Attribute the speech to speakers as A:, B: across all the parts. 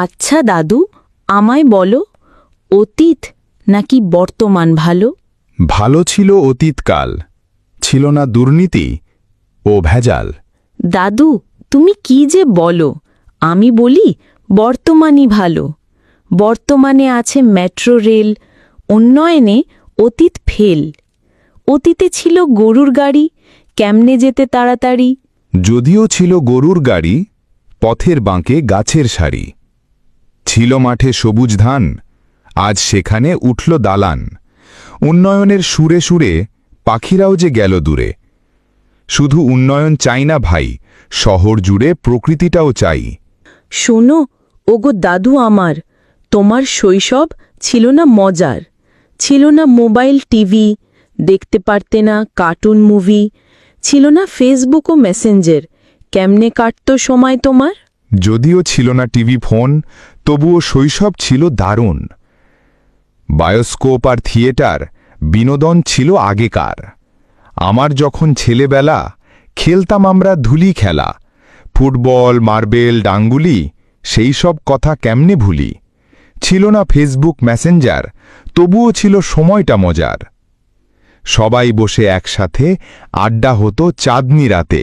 A: আচ্ছা দাদু, আমায় বলো, অতীত নাকি বর্তমান ভালো?
B: ভালো ছিল অতীতকাল, ছিল না দুর্নীতি ও ভেজাল।
A: দাদু, তুমি কি যে বলো, আমি বলি বর্তমানই ভালো। বর্তমানে আছে মেট্রো রেল, উন্নয়নে অতীত ফেল। অতীতে ছিল গরুর গাড়ি, কেমনে যেতে তাড়াতাড়ি।
B: যদিও ছিল গরুর গাড়ি, পথের বাঁকে গাছের সারি। ছিল মাঠে সবুজ ধান, আজ সেখানে উঠল দালান। উন্নয়নের সুরে সুরে পাখিরাও যে গেল দূরে। শুধু উন্নয়ন চাই না ভাই, শহর জুড়ে প্রকৃতিটাও চাই।
A: শোনো ওগো দাদু আমার, তোমার শৈশব ছিল না মজার? ছিল না মোবাইল টিভি, দেখতে পারতে না কার্টুন মুভি, ছিল না ফেসবুক ও মেসেঞ্জার, কেমনে কাটত সময় তোমার?
B: যদিও ছিল না টিভি ফোন, তবুও শৈশব ছিল দারুণ। বায়োস্কোপ আর থিয়েটার বিনোদন ছিল আগেকার। আমার যখন ছেলেবেলা, খেলতাম আমরা ধুলি খেলা। ফুটবল, মার্বেল, ডাঙ্গুলি, সেই সব কথা কেমনে ভুলি। ছিল না ফেসবুক মেসেঞ্জার, তবুও ছিল সময়টা মজার। সবাই বসে একসাথে আড্ডা হতো চাঁদনি রাতে।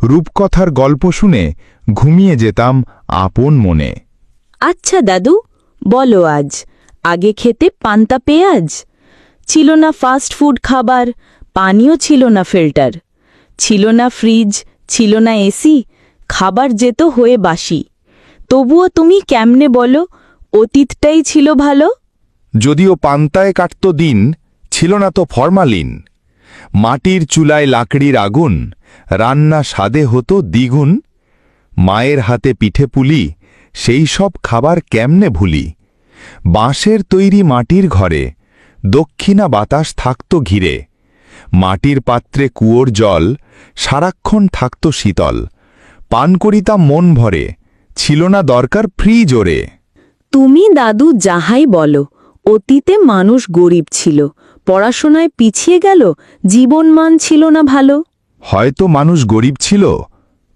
B: রূপকথার গল্প শুনে ঘুমিয়ে যেতাম আপন মনে।
A: আচ্ছা দাদু, বলো আজ, আগে খেতে পান্তা পেঁয়াজ? ছিল না ফাস্ট ফুড খাবার, পানিও ছিল না ফিল্টার। ছিল না ফ্রিজ, ছিল না এসি, খাবার যেত হয়ে বাসি। তবুও তুমি কেমনে বলো, অতীতটাই ছিল ভালো?
B: যদিও পান্তায় কাটত দিন, ছিল না তো ফরমালিন। মাটির চুলায় লাকড়ির আগুন, রান্না স্বাদে হতো দ্বিগুণ। মায়ের হাতে পিঠে পুলি, সেই সব খাবার কেমনে ভুলি। বাঁশের তৈরি মাটির ঘরে, দক্ষিণা বাতাস থাকত ঘিরে। মাটির পাত্রে কুয়োর জল, সারাক্ষণ থাকত শীতল। পান করিতাম মন ভরে, ছিল না দরকার ফ্রিজ ওরে।
A: তুমি দাদু যাহাই বলো, অতীতে মানুষ গরিব ছিল, পড়াশোনায় পিছিয়ে গেল, জীবনমান ছিল না ভালো।
B: হয়তো মানুষ গরিব ছিল,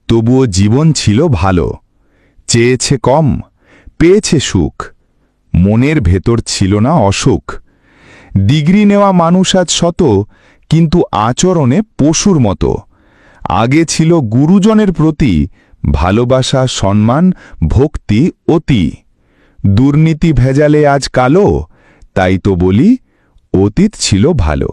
B: তবুও জীবন ছিল ভালো। চেয়েছে কম, পেয়েছে সুখ, মনের ভেতর ছিল না অসুখ। ডিগ্রি নেওয়া মানুষ আজ শত, কিন্তু আচরণে পশুর মতো। আগে ছিল গুরুজনের প্রতি ভালোবাসা, সম্মান, ভক্তি অতি। দুর্নীতি ভেজালে আজ কালো, তাই তো বলি অতীত ছিল ভালো।